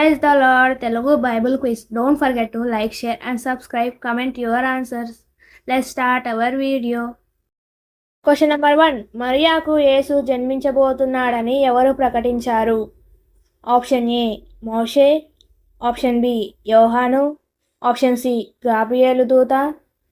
Praise the Lord, Telugu Bible quiz. Don't forget to like, share and subscribe. Comment your answers. Let's start our video. Question number 1. మరియాకు యేసు జన్మించబోతున్నాడని ఎవరు ప్రకటించారు? Option A మోషే, option B యోహాను, option C గాబ్రియేలు దూత,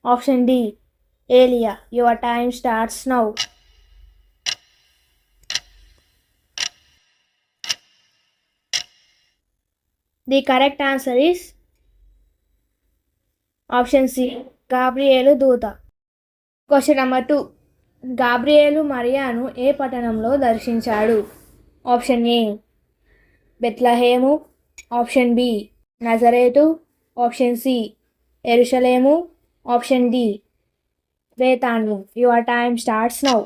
option D ఏలియా. Your time starts now. The correct answer is option C, గాబ్రియేలు దూత. Question number 2. గాబ్రియేలు మరియాను ఏ పట్టణంలో దర్శించాడు? ఆప్షన్ ఏ బెత్లహేము, ఆప్షన్ బి నజరేతు, ఆప్షన్ సి యెరూషలేము, ఆప్షన్ డి బేతాను. Your time starts now.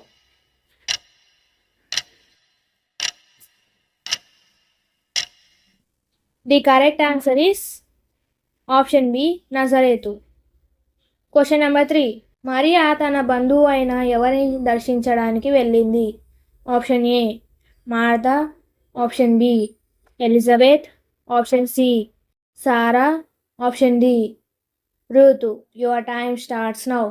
The correct answer is option B, నజరేతు. Question number 3. మరియా తన బంధువు అయిన ఎవరిని దర్శించడానికి వెళ్ళింది? ఆప్షన్ ఏ మార్తా, option B Elizabeth, option C సారా, ఆప్షన్ డి రూతు. Your time starts now.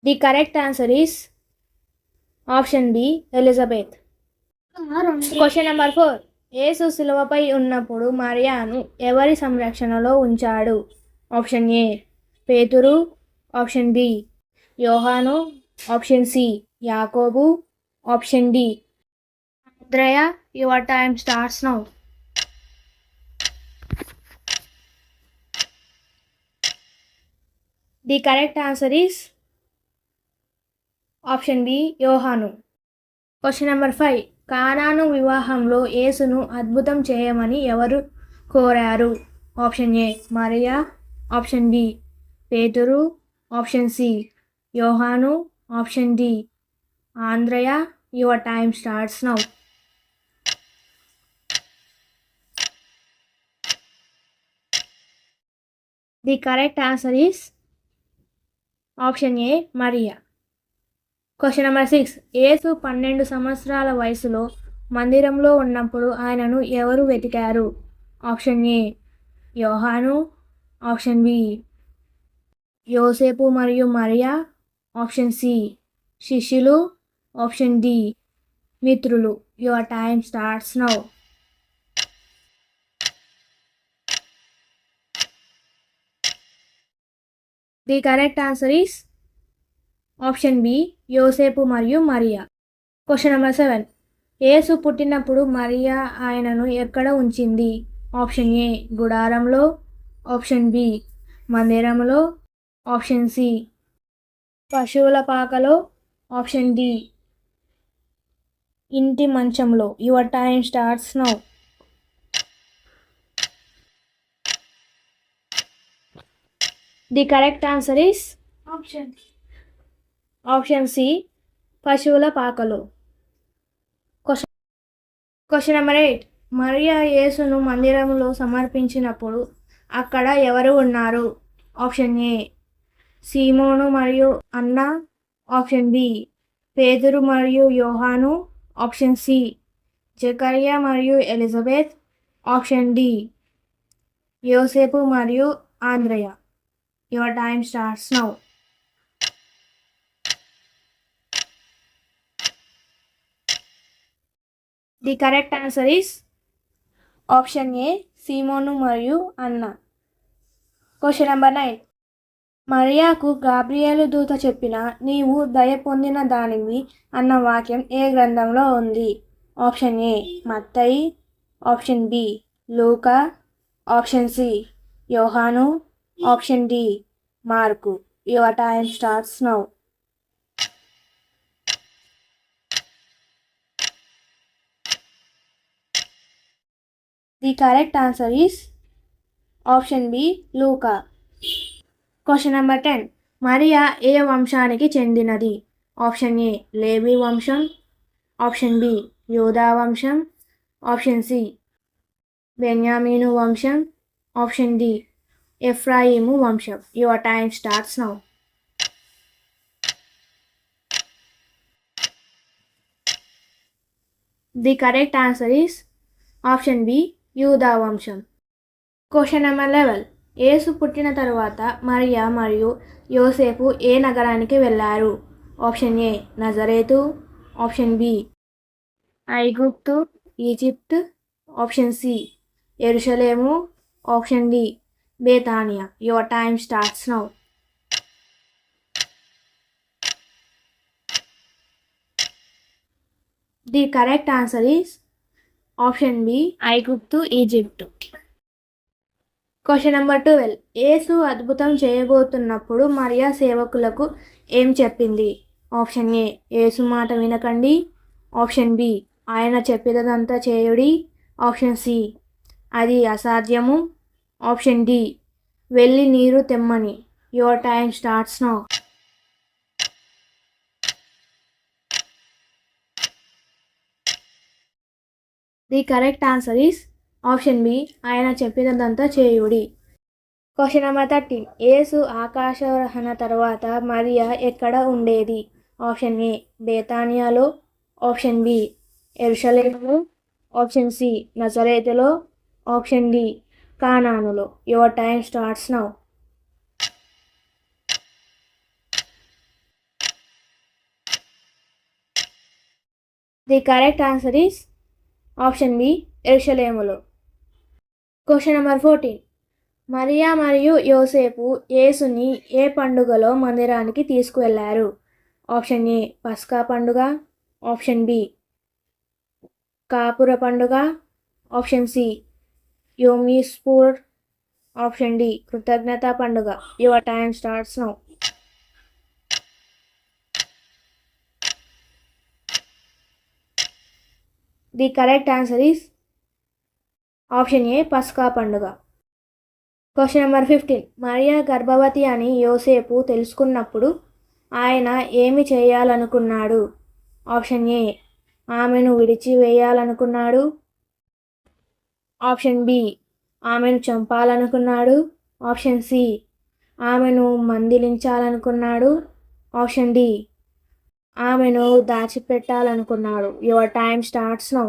The correct answer is option B Elizabeth. Question number 4. యేసు శిలువపై ఉన్నప్పుడు మరియాను ఎవరి సంరక్షణలో ఉంచాడు? ఆప్షన్ ఏ పేతురు, ఆప్షన్ బి యోహాను, ఆప్షన్ సి యాకోబు, ఆప్షన్ డి ఆంద్రయ. Your time starts now. The correct answer is option B యోహాను. Question number 5. కానాను వివాహంలో యేసును అద్భుతం చేయమని ఎవరు కోరారు? ఆప్షన్ ఏ మరియా, ఆప్షన్ బి పేతురు, ఆప్షన్ సి యోహాను, ఆప్షన్ డి ఆంద్రయ. Your time starts now. The correct answer is option A మరియా. Question number 6. యేసు 12 సంవత్సరాల వయసులో మందిరంలో ఉన్నప్పుడు ఆయనను ఎవరు వెతికారు? ఆప్షన్ ఏ యోహాను, ఆప్షన్ బి యోసేపు మరియు మరియా, ఆప్షన్ సి శిష్యులు, ఆప్షన్ డి మిత్రులు. Your time starts now. The correct answer is option B యోసేపు మరియు మరియా. Question number 7. యేసు పుట్టినప్పుడు మరియా ఆయనను ఎక్కడ ఉంచింది? ఆప్షన్ ఏ గుడారంలో, ఆప్షన్ బి మందిరంలో, ఆప్షన్ సి పశువుల పాకలో, ఆప్షన్ డి ఇంటి మంచంలో. Your time starts now. The correct answer is option C పశువుల పాకలో. Question number 8. మరియా యేసును మందిరంలో సమర్పించినప్పుడు అక్కడ ఎవరు ఉన్నారు? ఆప్షన్ ఏ సీమోను మరియు అన్న, ఆప్షన్ బి పేతురు మరియు యోహాను, ఆప్షన్ సి జకర్యా మరియు ఎలిజబెత్, ఆప్షన్ డి యోసేపు మరియు ఆంద్రయ. Your time starts now. The correct answer is option A సీమోను మరియు అన్న. Question number 9. మరియాకు గాబ్రియేలు దూత చెప్పిన నీవు దయ పొందిన దానివి అన్న వాక్యం ఏ గ్రంథంలో ఉంది? ఆప్షన్ ఏ మత్తయి, ఆప్షన్ బి లూకా, ఆప్షన్ సి యోహాను, ఆప్షన్ డి మార్కు. Your time starts now. The correct answer is option B లూకా. Question number 10. మరియా ఏ వంశానికి చెందినది? ఆప్షన్ ఏ లేవి వంశం, ఆప్షన్ బి యూదా వంశం, ఆప్షన్ సి బెన్యామీను వంశం, ఆప్షన్ డి ఎఫ్రాయిము వంశం. Your time starts now. The correct answer is option B యూదా వంశం. Question number 11. యేసు పుట్టిన తరువాత మరియా మరియు యోసేపు ఏ నగరానికి వెళ్ళారు? ఆప్షన్ ఏ నజరేతు, ఆప్షన్ బి ఐగుప్తు ఈజిప్ట్, ఆప్షన్ సి యెరూషలేము, ఆప్షన్ డి బేతానియా. Your time starts now. The correct answer is option B ఐగుప్తు ఈజిప్ట్. Question number 12. యేసు అద్భుతం చేయబోతున్నప్పుడు మరియా సేవకులకు ఏం చెప్పింది? ఆప్షన్ ఏ యేసు మాట వినకండి, ఆప్షన్ బి ఆయన చెప్పేదంతా చేయుడి, ఆప్షన్ సి అది అసాధ్యము, ఆప్షన్ డి వెళ్ళి నీరు తెమ్మని. Your time starts now. The correct answer is option B ఆయన చెప్పినదంతా చేయుడి. Question number 13. యేసు ఆకాశవహన తర్వాత మరియా ఎక్కడ ఉండేది? ఆప్షన్ ఏ బేతానియాలో, ఆప్షన్ బి యెరూషలేములో, ఆప్షన్ సి నజరేతులో, ఆప్షన్ డి కానానులో. Your time starts now. The correct answer is option B యెరూషలేములో. Question number 14. మరియా మరియు యోసేపు యేసుని ఏ పండుగలో మందిరానికి తీసుకువెళ్లారు? ఆప్షన్ ఏ పస్కా పండుగ, ఆప్షన్ బి కాపుర పండుగ, option C Yom Kippur, option D కృతజ్ఞత పండుగ. Your time starts now. The correct answer is option A పస్కా పండుగ. Question number 15. మరియా గర్భవతి అని యోసేపు తెలుసుకున్నప్పుడు ఆయన ఏమి చేయాలనుకున్నాడు? ఆప్షన్ ఏ ఆమెను విడిచివేయాలనుకున్నాడు, ఆప్షన్ బి ఆమెను చంపాలనుకున్నాడు, ఆప్షన్ సి ఆమెను మందలించాలనుకున్నాడు, ఆప్షన్ డి ఆమెను దాచిపెట్టాలనుకున్నాడు. Your time starts now.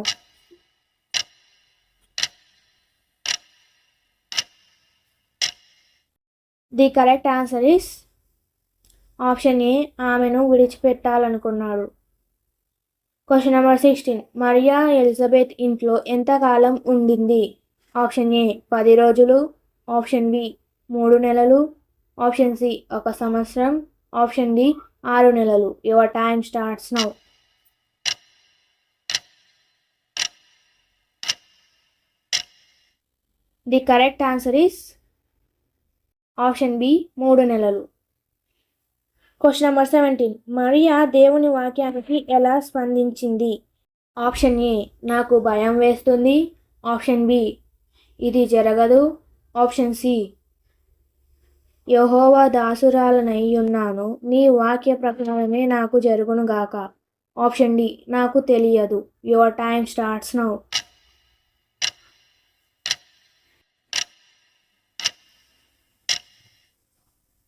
The correct answer is option A ఆమెను విడిచిపెట్టాలనుకున్నాడు. Question number 16. మరియా ఎలిజబెత్ ఇంట్లో ఎంతకాలం ఉండింది? ఆప్షన్ ఏ 10 రోజులు, ఆప్షన్ బి 3 నెలలు, ఆప్షన్ సి 1 సంవత్సరం, ఆప్షన్ డి 6 నెలలు. Your time starts now. The correct answer is option B 3 నెలలు. Question number 17. మరియా దేవుని వాక్యానికి ఎలా స్పందించింది? ఆప్షన్ ఏ నాకు భయం వేస్తుంది, ఆప్షన్ బి ఇది జరగదు, ఆప్షన్ సి యెహోవా దాసురాలనై ఉన్నాను, నీ వాక్య ప్రకారమే నాకు జరుగునుగాక, ఆప్షన్ డి నాకు తెలియదు. Your time starts now.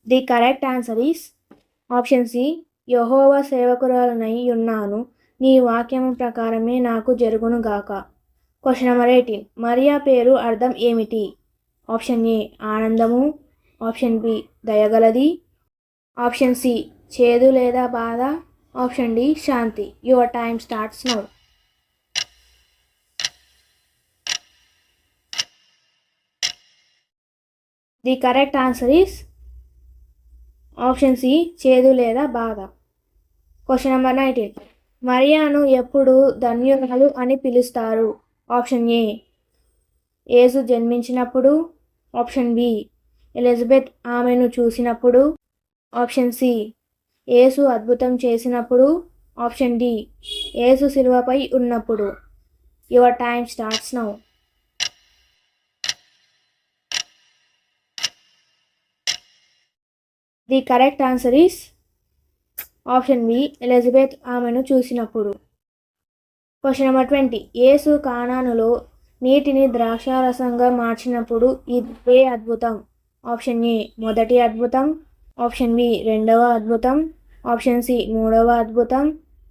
The correct answer is option C యెహోవా సేవకురాలనై ఉన్నాను, నీ వాక్యము ప్రకారమే నాకు జరుగునుగాక. Question number 18. మరియా పేరు అర్థం ఏమిటి? ఆప్షన్ ఏ ఆనందము, ఆప్షన్ బి దయగలది, ఆప్షన్ సి చేదు లేదా బాధ, ఆప్షన్ డి శాంతి. Your time starts now. The correct answer is option C చేదు లేదా బాధ. Question number 19. మరియాను ఎప్పుడు ధన్యురాలు అని పిలుస్తారు? ఆప్షన్ ఏ యేసు జన్మించినప్పుడు, ఆప్షన్ బి ఎలిజబెత్ ఆమెను చూసినప్పుడు, ఆప్షన్ సి యేసు అద్భుతం చేసినప్పుడు, ఆప్షన్ డి యేసు శిలువపై ఉన్నప్పుడు. Your time starts now. The correct answer is option B Elizabeth ఆమెను చూసినప్పుడు. Question number 20. యేసు కానానులో నీటిని ద్రాక్షారసంగా మార్చినప్పుడు ఇదే అద్భుతం? ఆప్షన్ ఏ మొదటి అద్భుతం, ఆప్షన్ బి రెండవ అద్భుతం, ఆప్షన్ సి మూడవ అద్భుతం,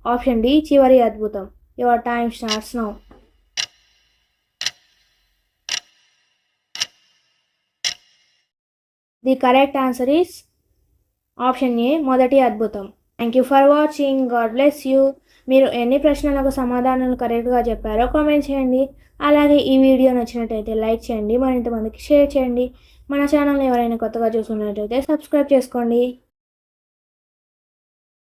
ఆప్షన్ డి చివరి అద్భుతం. Your time starts now. The correct answer is option A మొదటి అద్భుతం. Thank you for watching. God bless you. మీరు ఎన్ని ప్రశ్నలకు సమాధానాలు కరెక్ట్గా చెప్పారో కామెంట్ చేయండి. అలాగే ఈ వీడియో నచ్చినట్టయితే లైక్ చేయండి, మరింత మందికి షేర్ చేయండి. మన ఛానల్ ఎవరైనా కొత్తగా చూస్తున్నట్టయితే సబ్స్క్రైబ్ చేసుకోండి.